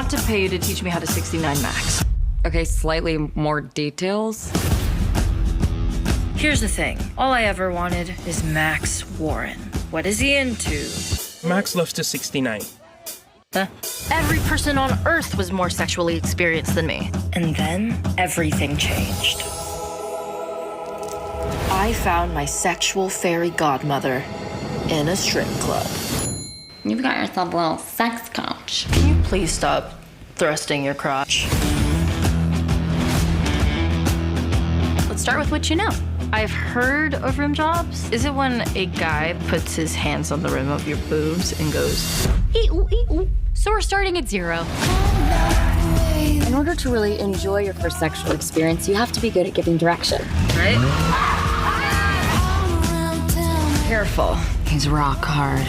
want to pay you to teach me how to 69 max. Okay, slightly more details. Here's the thing. All I ever wanted is Max Warren. What is he into? Max loves to 69. Huh? Every person on Earth was more sexually experienced than me. And then everything changed. I found my sexual fairy godmother in a strip club. You've got yourself a little sex coach. Can you please stop thrusting your crotch? Let's start with what you know. I've heard of rim jobs. Is it when a guy puts his hands on the rim of your boobs and goes, ee-oo, ee-oo? So we're starting at 0. In order to really enjoy your first sexual experience, you have to be good at giving direction. Right? Careful. He's rock hard.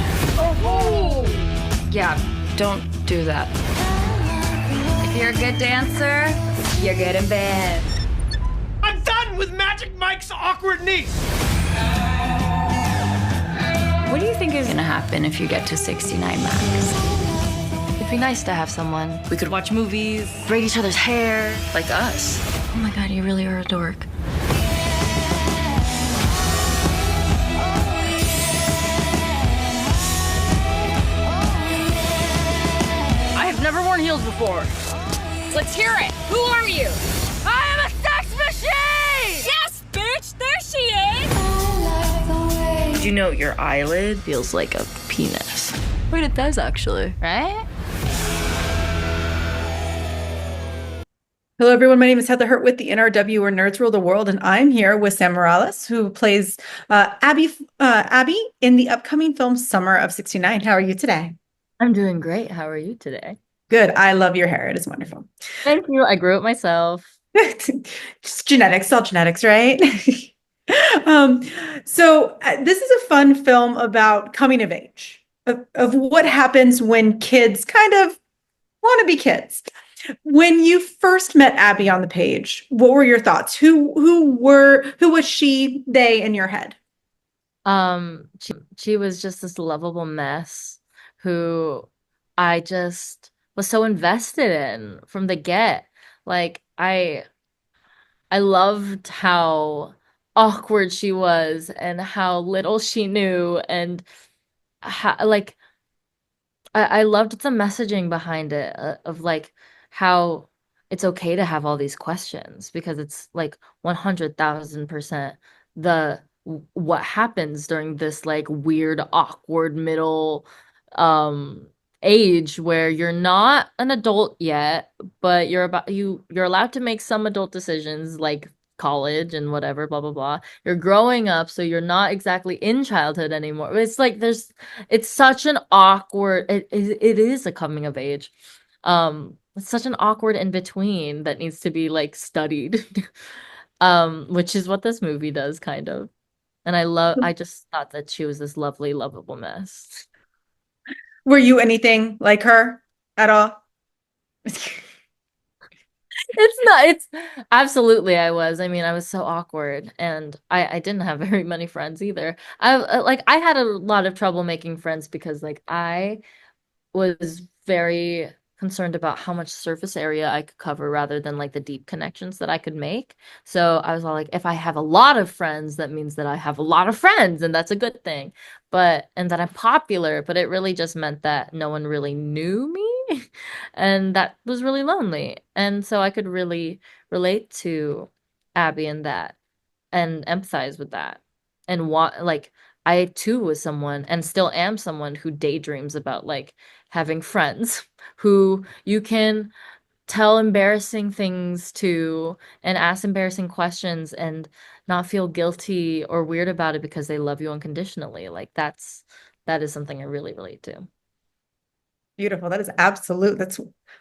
Oh! Yeah, don't do that. If you're a good dancer, you're good in bed. I'm done with Magic Mike's awkward niece. What do you think is gonna happen if you get to 69 max? It'd be nice to have someone. We could watch movies, braid each other's hair, like us. Oh my God, you really are a dork. I have never worn heels before. Let's hear it. Who are you? I am a sex machine! Yes, bitch. There she is. Did you know your eyelid feels like a penis? Wait, it does actually, right? Hello, everyone. My name is Heather Hurt with the NRW, where nerds rule the world, and I'm here with Sam Morelos, who plays Abby in the upcoming film Summer of 69. How are you today? I'm doing great. How are you today? Good. I love your hair. It is wonderful. Thank you. I grew it myself. Just genetics, all genetics, right? So this is a fun film about coming of age, of what happens when kids kind of want to be kids. When you first met Abby on the page, what were your thoughts? Who was she, they in your head? She was just this lovable mess who I just was so invested in from the get. Like I loved how awkward she was and how little she knew, and how, like I loved the messaging behind it of like how it's okay to have all these questions, because it's like 100,000% what happens during this like weird awkward middle age where you're not an adult yet, but you're allowed to make some adult decisions like college and whatever, blah blah blah. You're growing up, so you're not exactly in childhood anymore. It's like it's such an awkward, it is a coming of age. It's such an awkward in between that needs to be like studied. Which is what this movie does kind of. And I just thought that she was this lovely, lovable mess. Were you anything like her at all? It's absolutely I was. I mean, I was so awkward, and I didn't have very many friends either. I had a lot of trouble making friends because like I was very concerned about how much surface area I could cover rather than like the deep connections that I could make. So I was all like, if I have a lot of friends, that means that I have a lot of friends, and that's a good thing. And that I'm popular, but it really just meant that no one really knew me. And that was really lonely. And so I could really relate to Abby in that and empathize with that. And like I too was someone, and still am someone, who daydreams about like having friends who you can tell embarrassing things to and ask embarrassing questions and not feel guilty or weird about it because they love you unconditionally. Like that is something I really relate to. Beautiful. That's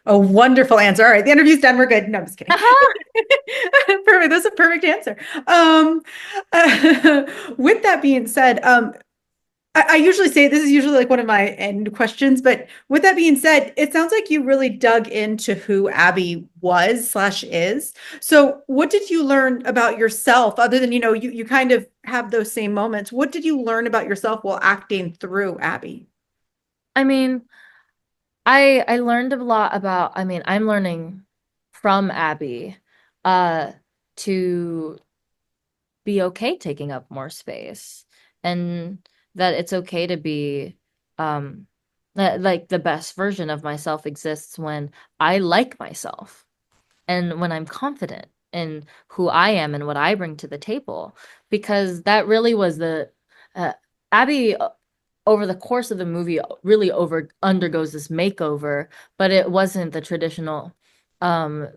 a wonderful answer. All right, the interview's done. We're good. No, I'm just kidding. Perfect. That's a perfect answer. With that being said, I usually say this is usually like one of my end questions, but with that being said, it sounds like you really dug into who Abby was/is. So what did you learn about yourself other than, you kind of have those same moments? What did you learn about yourself while acting through Abby? I mean, I learned a lot about, I mean, I'm learning from Abby to be okay taking up more space, and that it's okay to be that like the best version of myself exists when I like myself and when I'm confident in who I am and what I bring to the table, because that really was the Abby over the course of the movie really undergoes this makeover, but it wasn't the traditional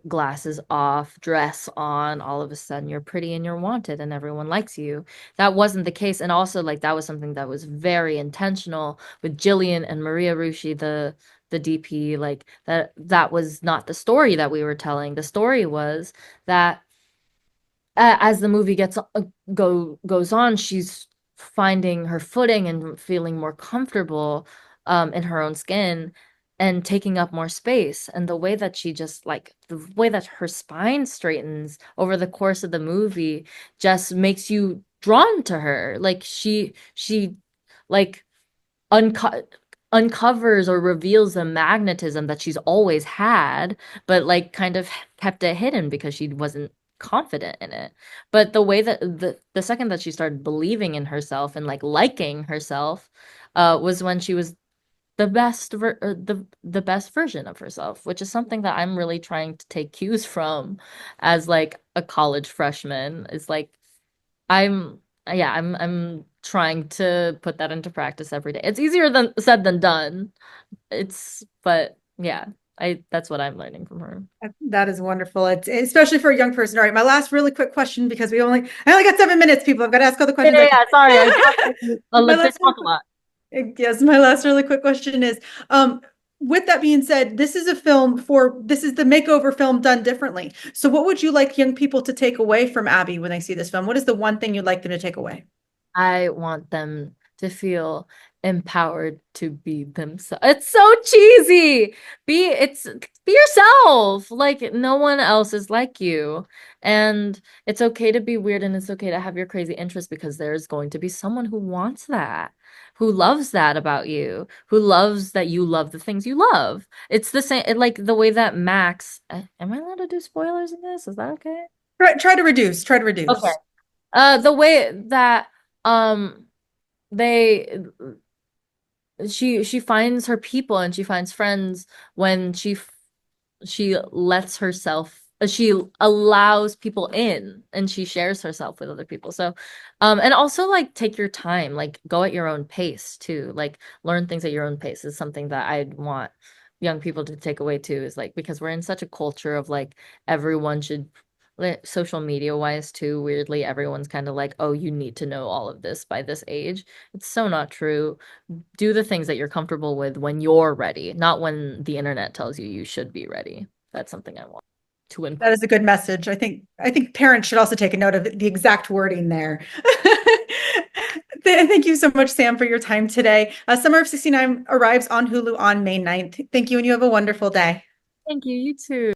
glasses off, dress on, all of a sudden you're pretty and you're wanted and everyone likes you. That wasn't the case. And also like that was something that was very intentional with Jillian and Maria Rushi, the DP, like that was not the story that we were telling. The story was that as the movie goes on, she's finding her footing and feeling more comfortable in her own skin and taking up more space. And the way that she just like the way that her spine straightens over the course of the movie just makes you drawn to her. Like she like uncovers or reveals the magnetism that she's always had, but like kind of kept it hidden because she wasn't confident in it. But the way that the second that she started believing in herself and like liking herself was when she was the best version of herself, which is something that I'm really trying to take cues from as like a college freshman. It's like I'm trying to put that into practice every day. It's easier than said than done. But yeah, that's what I'm learning from her. That is wonderful. It's especially for a young person. All right, my last really quick question, because I only got 7 minutes, people. I've got to ask all the questions. Yeah, sorry. Let's talk a lot. Yes, my last really quick question is, with that being said, this is the makeover film done differently. So what would you like young people to take away from Abby when they see this film? What is the one thing you'd like them to take away? I want them to feel empowered to be themselves. It's so cheesy. Be yourself. Like no one else is like you. And it's okay to be weird and it's okay to have your crazy interests, because there's going to be someone who wants that, who loves that about you, who loves that you love the things you love. It's the same, like the way that Max, am I allowed to do spoilers in this? Is that okay? Try to reduce. Okay. The way that she finds her people and she finds friends when she lets herself, she allows people in and she shares herself with other people. So and also like take your time, like go at your own pace too, like learn things at your own pace is something that I'd want young people to take away too, is like, because we're in such a culture of like everyone should, like, social media wise too, weirdly everyone's kind of like, oh, you need to know all of this by this age. It's so not true. Do the things that you're comfortable with when you're ready, not when the internet tells you should be ready. That's something I want to win. That is a good message. I think parents should also take a note of the exact wording there. Thank you so much, Sam, for your time today. Summer of 69 arrives on Hulu on May 9th. Thank you, and you have a wonderful day. Thank you. You too.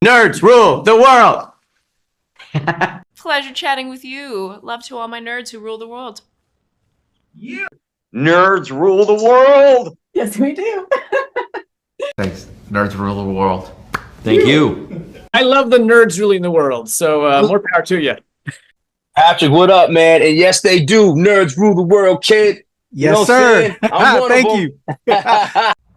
Nerds rule the world. Pleasure chatting with you. Love to all my nerds who rule the world. You nerds rule the world. Yes, we do. Thanks. Nerds rule the world. Thank you. I love the nerds ruling the world, so more power to you. Patrick, what up, man? And yes, they do. Nerds rule the world, kid. Yes, sir. I'm one Thank of you.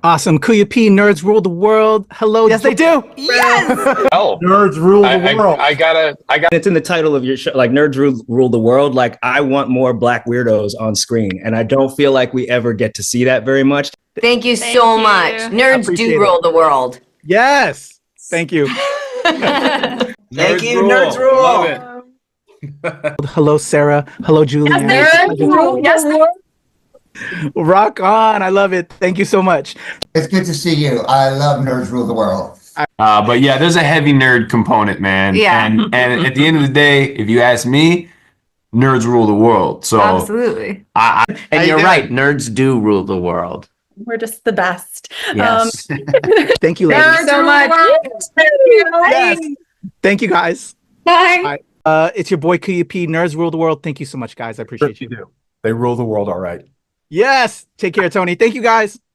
Awesome. Kuya P, nerds rule the world. Hello. Yes, they do. Yes. Oh, nerds rule the world. I got. It's in the title of your show, like nerds rule the world. Like I want more Black weirdos on screen, and I don't feel like we ever get to see that very much. Thank you so much. Nerds do rule the world. Yes. Thank you. Thank you, nerds rule. Love it. Hello, Sarah. Hello, Julian. Yes. Rock on. I love it. Thank you so much. It's good to see you. I love Nerds Rule the World. But yeah, there's a heavy nerd component, man. Yeah. And at the end of the day, if you ask me, nerds rule the world. So Absolutely. And you're right. Nerds do rule the world. We're just the best. Yes. Thank you, ladies. Nerds so much. Yes. Thank you, guys. Bye. It's your boy Kuya P. Nerds rule the world. Thank you so much, guys. I appreciate you. They rule the world all right. Yes. Take care, Tony. Thank you, guys.